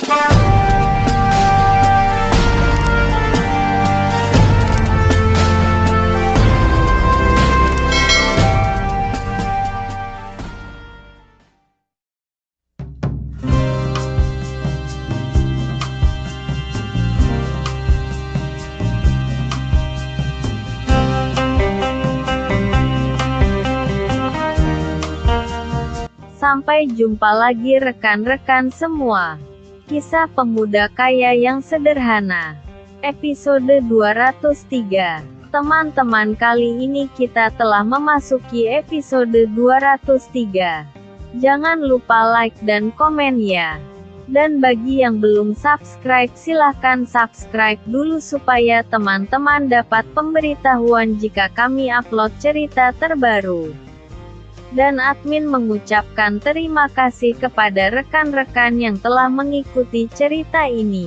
Sampai jumpa lagi rekan-rekan semua. Kisah pemuda kaya yang sederhana. Episode 203. Teman-teman, kali ini kita telah memasuki episode 203. Jangan lupa like dan komen ya. Dan bagi yang belum subscribe, silahkan subscribe dulu supaya teman-teman dapat pemberitahuan jika kami upload cerita terbaru. Dan admin mengucapkan terima kasih kepada rekan-rekan yang telah mengikuti cerita ini.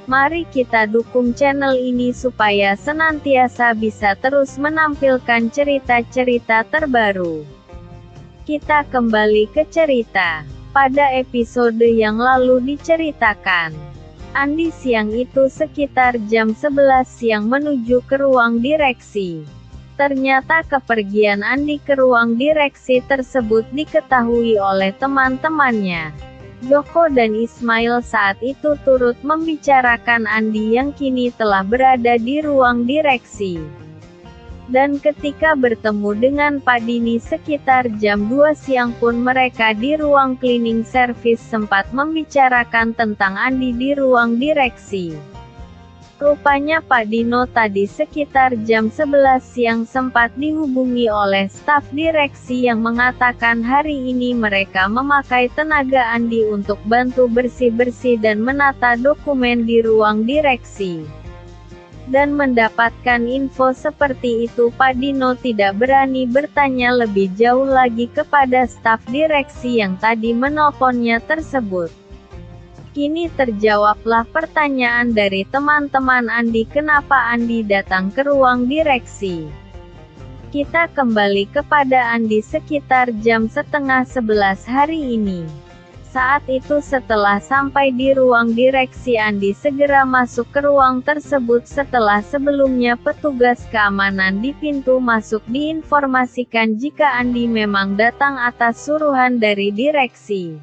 Mari kita dukung channel ini supaya senantiasa bisa terus menampilkan cerita-cerita terbaru. Kita kembali ke cerita. Pada episode yang lalu diceritakan, Andi siang itu sekitar jam 11 siang menuju ke ruang direksi. Ternyata kepergian Andi ke ruang direksi tersebut diketahui oleh teman-temannya. Joko dan Ismail saat itu turut membicarakan Andi yang kini telah berada di ruang direksi. Dan ketika bertemu dengan Pak Dini sekitar jam 2 siang pun mereka di ruang cleaning service sempat membicarakan tentang Andi di ruang direksi. Rupanya Pak Dino tadi sekitar jam 11 siang sempat dihubungi oleh staf direksi yang mengatakan hari ini mereka memakai tenaga Andi untuk bantu bersih-bersih dan menata dokumen di ruang direksi. Dan mendapatkan info seperti itu, Pak Dino tidak berani bertanya lebih jauh lagi kepada staf direksi yang tadi menelponnya tersebut. Kini terjawablah pertanyaan dari teman-teman Andi kenapa Andi datang ke ruang direksi. Kita kembali kepada Andi sekitar jam setengah 11 hari ini. Saat itu setelah sampai di ruang direksi, Andi segera masuk ke ruang tersebut setelah sebelumnya petugas keamanan di pintu masuk diinformasikan jika Andi memang datang atas suruhan dari direksi.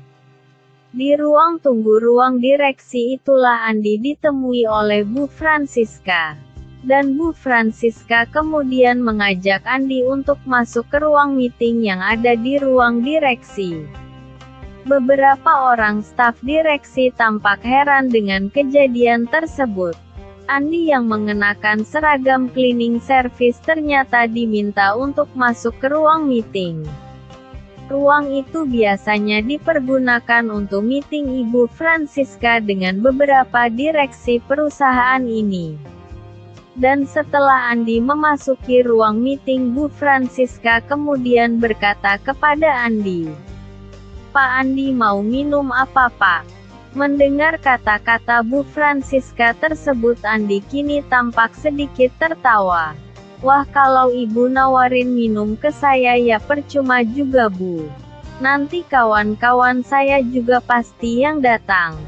Di ruang tunggu ruang direksi itulah Andi ditemui oleh Bu Francisca. Dan Bu Francisca kemudian mengajak Andi untuk masuk ke ruang meeting yang ada di ruang direksi. Beberapa orang staf direksi tampak heran dengan kejadian tersebut. Andi yang mengenakan seragam cleaning service ternyata diminta untuk masuk ke ruang meeting. Ruang itu biasanya dipergunakan untuk meeting Ibu Francisca dengan beberapa direksi perusahaan ini. Dan setelah Andi memasuki ruang meeting, Bu Francisca kemudian berkata kepada Andi, "Pak Andi mau minum apa, Pak?" Mendengar kata-kata Bu Francisca tersebut, Andi kini tampak sedikit tertawa. "Wah, kalau ibu nawarin minum ke saya ya percuma juga, Bu. Nanti kawan-kawan saya juga pasti yang datang,"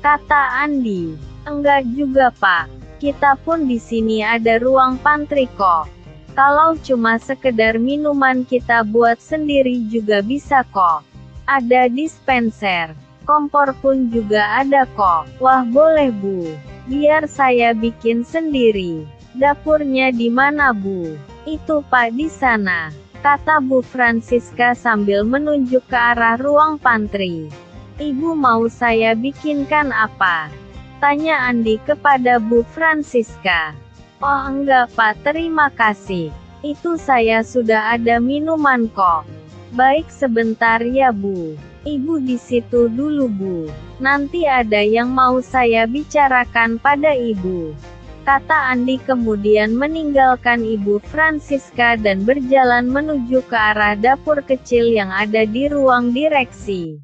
kata Andi. "Enggak juga, Pak. Kita pun di sini ada ruang pantry kok. Kalau cuma sekedar minuman kita buat sendiri juga bisa kok. Ada dispenser. Kompor pun juga ada kok." "Wah, boleh, Bu. Biar saya bikin sendiri." "Dapurnya di mana, Bu?" "Itu, Pak, di sana," kata Bu Francisca sambil menunjuk ke arah ruang pantry. "Ibu mau saya bikinkan apa?" tanya Andi kepada Bu Francisca. "Oh enggak, Pak, terima kasih. Itu saya sudah ada minuman kok." "Baik, sebentar ya, Bu. Ibu di situ dulu, Bu. Nanti ada yang mau saya bicarakan pada Ibu," kata Andi kemudian meninggalkan Ibu Francisca dan berjalan menuju ke arah dapur kecil yang ada di ruang direksi.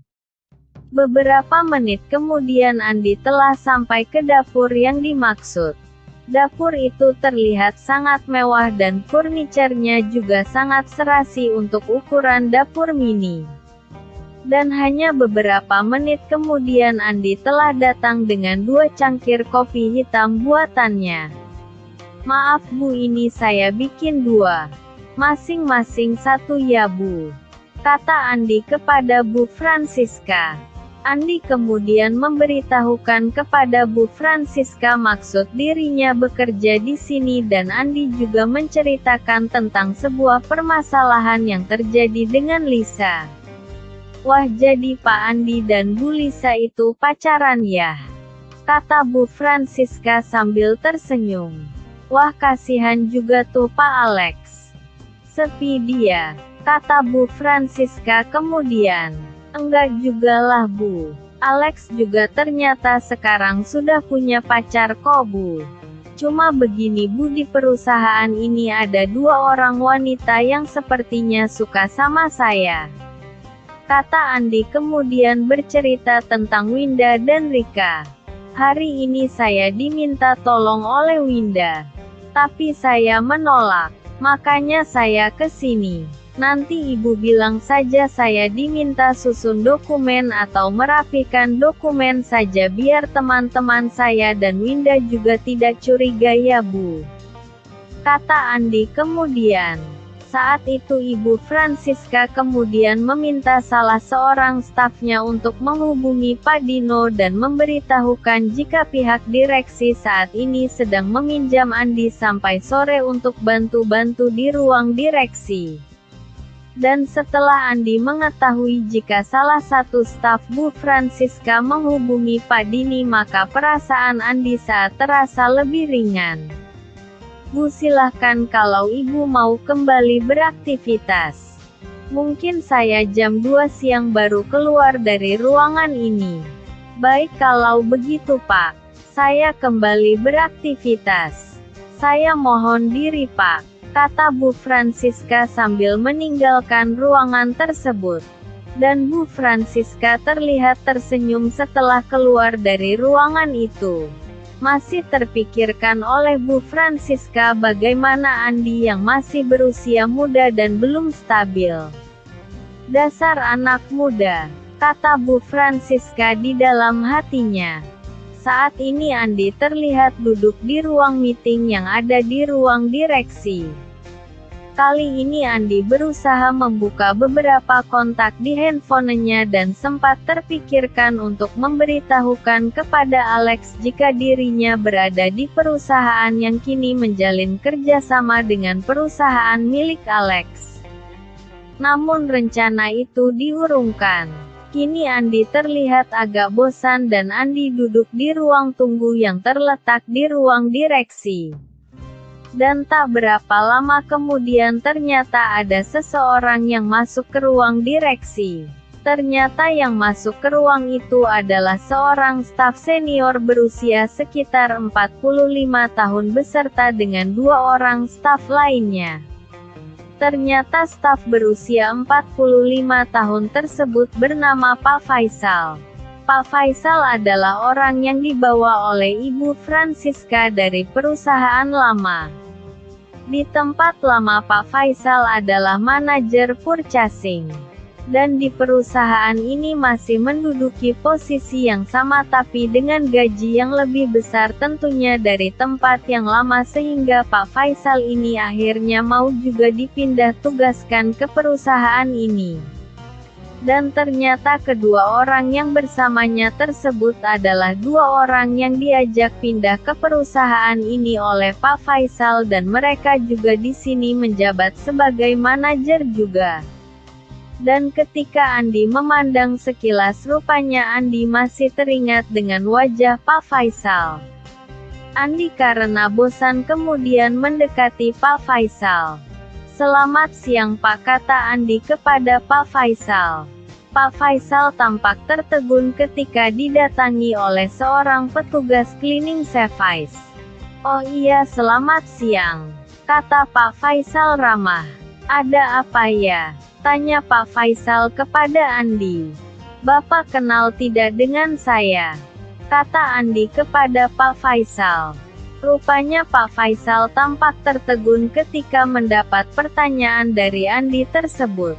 Beberapa menit kemudian Andi telah sampai ke dapur yang dimaksud. Dapur itu terlihat sangat mewah dan furniturnya juga sangat serasi untuk ukuran dapur mini. Dan hanya beberapa menit kemudian Andi telah datang dengan 2 cangkir kopi hitam buatannya. "Maaf Bu, ini saya bikin 2. Masing-masing 1 ya Bu," kata Andi kepada Bu Francisca. Andi kemudian memberitahukan kepada Bu Francisca maksud dirinya bekerja di sini dan Andi juga menceritakan tentang sebuah permasalahan yang terjadi dengan Lisa. "Wah, jadi Pak Andi dan Bu Lisa itu pacaran ya?" kata Bu Francisca sambil tersenyum. "Wah, kasihan juga tuh Pak Alex. Sepi dia," kata Bu Francisca kemudian. "Enggak juga lah Bu. Alex juga ternyata sekarang sudah punya pacar kok Bu. Cuma begini Bu, di perusahaan ini ada 2 orang wanita yang sepertinya suka sama saya," kata Andi kemudian bercerita tentang Winda dan Rika. "Hari ini saya diminta tolong oleh Winda. Tapi saya menolak. Makanya saya ke sini. Nanti Ibu bilang saja saya diminta susun dokumen atau merapikan dokumen saja biar teman-teman saya dan Winda juga tidak curiga ya Bu," kata Andi kemudian. Saat itu Ibu Francisca kemudian meminta salah seorang stafnya untuk menghubungi Pak Dino dan memberitahukan jika pihak direksi saat ini sedang meminjam Andi sampai sore untuk bantu-bantu di ruang direksi. Dan setelah Andi mengetahui jika salah satu staf Bu Francisca menghubungi Pak Dini, maka perasaan Andi saat terasa lebih ringan. "Bu, silahkan kalau Ibu mau kembali beraktivitas. Mungkin saya jam 2 siang baru keluar dari ruangan ini." "Baik kalau begitu Pak. Saya kembali beraktivitas. Saya mohon diri Pak," kata Bu Francisca sambil meninggalkan ruangan tersebut. Dan Bu Francisca terlihat tersenyum setelah keluar dari ruangan itu. Masih terpikirkan oleh Bu Francisca bagaimana Andi yang masih berusia muda dan belum stabil. "Dasar anak muda," kata Bu Francisca di dalam hatinya. Saat ini Andi terlihat duduk di ruang meeting yang ada di ruang direksi. Kali ini Andi berusaha membuka beberapa kontak di handphonenya dan sempat terpikirkan untuk memberitahukan kepada Alex jika dirinya berada di perusahaan yang kini menjalin kerjasama dengan perusahaan milik Alex. Namun rencana itu diurungkan. Kini Andi terlihat agak bosan dan Andi duduk di ruang tunggu yang terletak di ruang direksi. Dan tak berapa lama kemudian ternyata ada seseorang yang masuk ke ruang direksi. Ternyata yang masuk ke ruang itu adalah seorang staf senior berusia sekitar 45 tahun beserta dengan 2 orang staf lainnya. Ternyata staf berusia 45 tahun tersebut bernama Pak Faisal. Pak Faisal adalah orang yang dibawa oleh Ibu Francisca dari perusahaan lama. Di tempat lama Pak Faisal adalah manajer purchasing. Dan di perusahaan ini masih menduduki posisi yang sama tapi dengan gaji yang lebih besar tentunya dari tempat yang lama sehingga Pak Faisal ini akhirnya mau juga dipindah tugaskan ke perusahaan ini. Dan ternyata kedua orang yang bersamanya tersebut adalah 2 orang yang diajak pindah ke perusahaan ini oleh Pak Faisal dan mereka juga di sini menjabat sebagai manajer juga. Dan ketika Andi memandang sekilas rupanya Andi masih teringat dengan wajah Pak Faisal. Andi karena bosan kemudian mendekati Pak Faisal. "Selamat siang Pak," kata Andi kepada Pak Faisal. Pak Faisal tampak tertegun ketika didatangi oleh seorang petugas cleaning service. "Oh iya, selamat siang," kata Pak Faisal ramah. "Ada apa ya?" tanya Pak Faisal kepada Andi. "Bapak kenal tidak dengan saya?" kata Andi kepada Pak Faisal. Rupanya Pak Faisal tampak tertegun ketika mendapat pertanyaan dari Andi tersebut.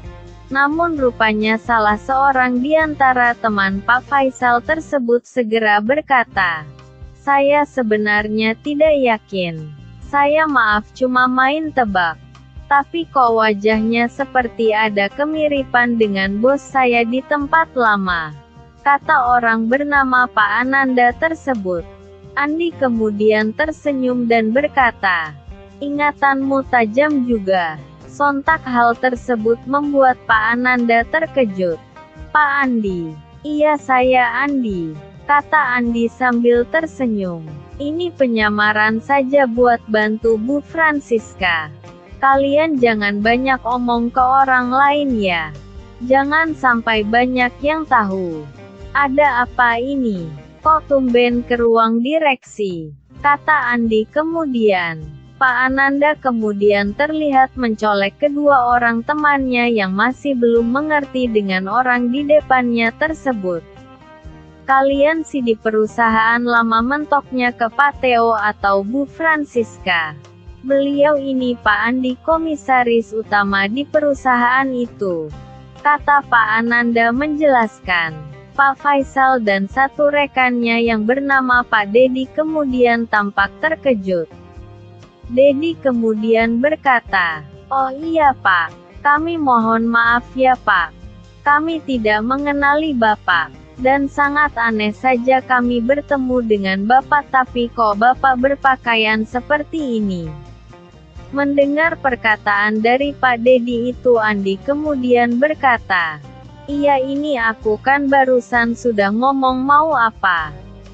Namun rupanya salah seorang di antara teman Pak Faisal tersebut segera berkata, "Saya sebenarnya tidak yakin. Saya maaf cuma main tebak. Tapi kok wajahnya seperti ada kemiripan dengan bos saya di tempat lama," kata orang bernama Pak Ananda tersebut. Andi kemudian tersenyum dan berkata, "Ingatanmu tajam juga." Sontak hal tersebut membuat Pak Ananda terkejut. "Pak Andi." "Iya saya Andi," kata Andi sambil tersenyum. "Ini penyamaran saja buat bantu Bu Francisca. Kalian jangan banyak omong ke orang lain ya. Jangan sampai banyak yang tahu." "Ada apa ini? Kok tumben ke ruang direksi?" kata Andi kemudian. Pak Ananda kemudian terlihat mencolek kedua orang temannya yang masih belum mengerti dengan orang di depannya tersebut. "Kalian sih di perusahaan lama mentoknya ke Pak Theo atau Bu Francisca?" "Beliau ini Pak Andi, komisaris utama di perusahaan itu," kata Pak Ananda menjelaskan. Pak Faisal dan satu rekannya yang bernama Pak Dedi kemudian tampak terkejut. Dedi kemudian berkata, "Oh iya Pak, kami mohon maaf ya Pak. Kami tidak mengenali Bapak. Dan sangat aneh saja kami bertemu dengan Bapak tapi kok Bapak berpakaian seperti ini." Mendengar perkataan dari Pak Dedi itu Andi kemudian berkata, "Iya ini aku kan barusan sudah ngomong mau apa.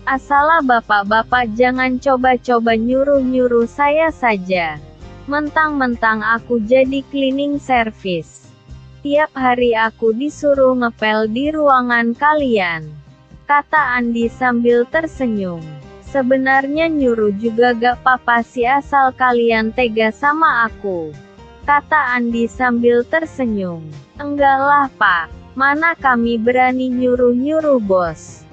Asal bapak-bapak jangan coba-coba nyuruh-nyuruh saya saja. Mentang-mentang aku jadi cleaning service. Tiap hari aku disuruh ngepel di ruangan kalian," kata Andi sambil tersenyum. "Sebenarnya nyuruh juga gak apa-apa sih asal kalian tega sama aku," kata Andi sambil tersenyum. "Enggak lah Pak, mana kami berani nyuruh-nyuruh bos.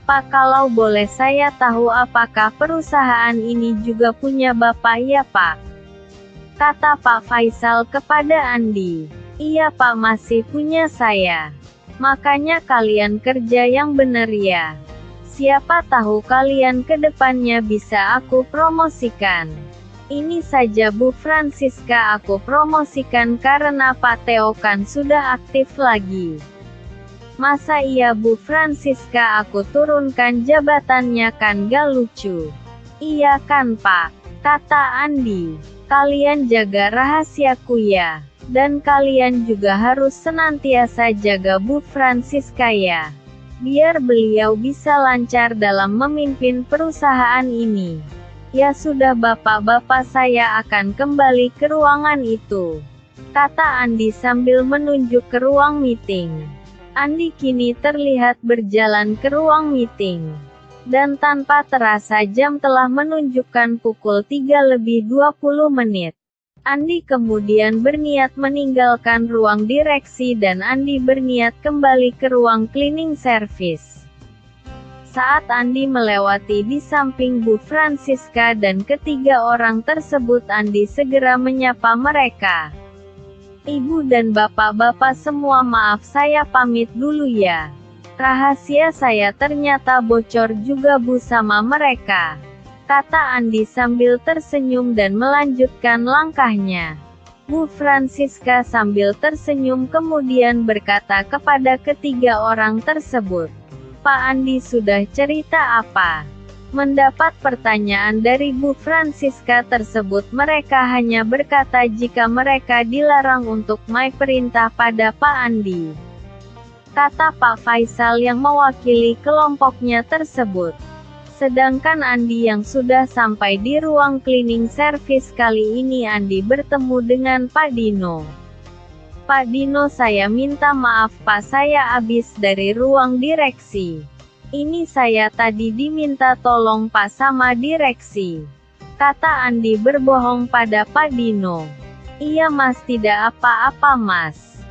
Pak kalau boleh saya tahu apakah perusahaan ini juga punya Bapak ya Pak?" kata Pak Faisal kepada Andi. "Iya Pak masih punya saya. Makanya kalian kerja yang benar ya. Siapa tahu kalian ke depannya bisa aku promosikan. Ini saja Bu Francisca aku promosikan karena Pak Theo kan sudah aktif lagi. Masa iya Bu Francisca aku turunkan jabatannya kan gak lucu." "Iya kan Pak," kata Andi. "Kalian jaga rahasiaku ya. Dan kalian juga harus senantiasa jaga Bu Francisca ya. Biar beliau bisa lancar dalam memimpin perusahaan ini." "Ya sudah bapak-bapak saya akan kembali ke ruangan itu," kata Andi sambil menunjuk ke ruang meeting. Andi kini terlihat berjalan ke ruang meeting. Dan tanpa terasa jam telah menunjukkan pukul 3:20. Andi kemudian berniat meninggalkan ruang direksi dan Andi berniat kembali ke ruang cleaning service. Saat Andi melewati di samping Bu Francisca dan ketiga orang tersebut Andi segera menyapa mereka. "Ibu dan bapak-bapak semua maaf saya pamit dulu ya. Rahasia saya ternyata bocor juga Bu sama mereka," kata Andi sambil tersenyum dan melanjutkan langkahnya. Bu Francisca sambil tersenyum kemudian berkata kepada ketiga orang tersebut, "Pak Andi sudah cerita apa?" Mendapat pertanyaan dari Bu Francisca tersebut mereka hanya berkata jika mereka dilarang untuk mai perintah pada Pak Andi. Kata Pak Faisal yang mewakili kelompoknya tersebut. Sedangkan Andi yang sudah sampai di ruang cleaning service kali ini Andi bertemu dengan Pak Dino. "Pak Dino saya minta maaf Pak saya habis dari ruang direksi. Ini saya tadi diminta tolong Pak sama direksi," kata Andi berbohong pada Pak Dino. "Iya Mas tidak apa-apa Mas.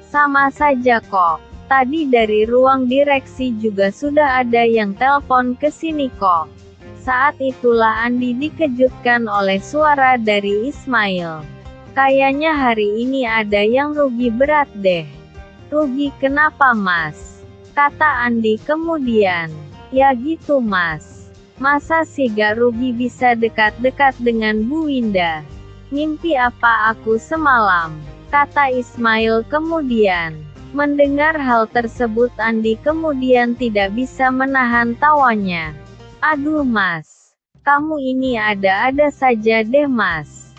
Sama saja kok. Tadi dari ruang direksi juga sudah ada yang telepon ke sini kok." Saat itulah Andi dikejutkan oleh suara dari Ismail. "Kayaknya hari ini ada yang rugi berat deh. Rugi kenapa Mas? Kata Andi kemudian. Ya gitu Mas. Masa sih gak rugi bisa dekat-dekat dengan Bu Winda? Mimpi apa aku semalam? Kata Ismail kemudian. Mendengar hal tersebut Andi kemudian tidak bisa menahan tawanya. Aduh Mas. Kamu ini ada-ada saja deh Mas.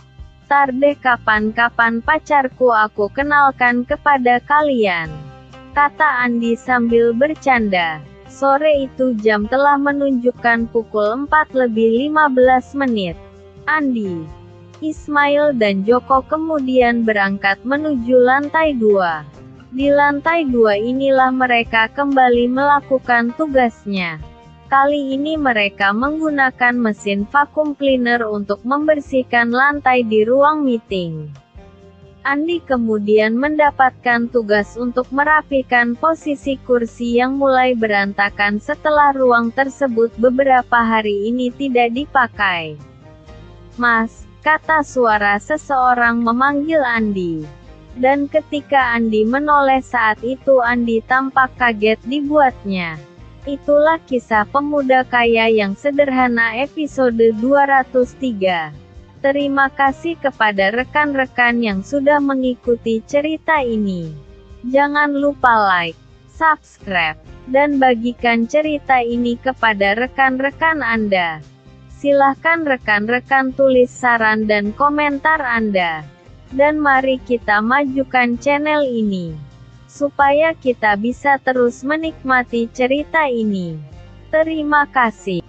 Tar deh kapan-kapan pacarku aku kenalkan kepada kalian. Kata Andi sambil bercanda. Sore itu jam telah menunjukkan pukul 4:15. Andi, Ismail dan Joko kemudian berangkat menuju lantai 2. Di lantai 2 inilah mereka kembali melakukan tugasnya. Kali ini mereka menggunakan mesin vacuum cleaner untuk membersihkan lantai di ruang meeting. Andi kemudian mendapatkan tugas untuk merapikan posisi kursi yang mulai berantakan setelah ruang tersebut beberapa hari ini tidak dipakai. Mas, kata suara seseorang memanggil Andi. Dan ketika Andi menoleh saat itu Andi tampak kaget dibuatnya. Itulah kisah pemuda kaya yang sederhana episode 203. Terima kasih kepada rekan-rekan yang sudah mengikuti cerita ini. Jangan lupa like, subscribe, dan bagikan cerita ini kepada rekan-rekan Anda. Silahkan rekan-rekan tulis saran dan komentar Anda. Dan mari kita majukan channel ini, supaya kita bisa terus menikmati cerita ini. Terima kasih.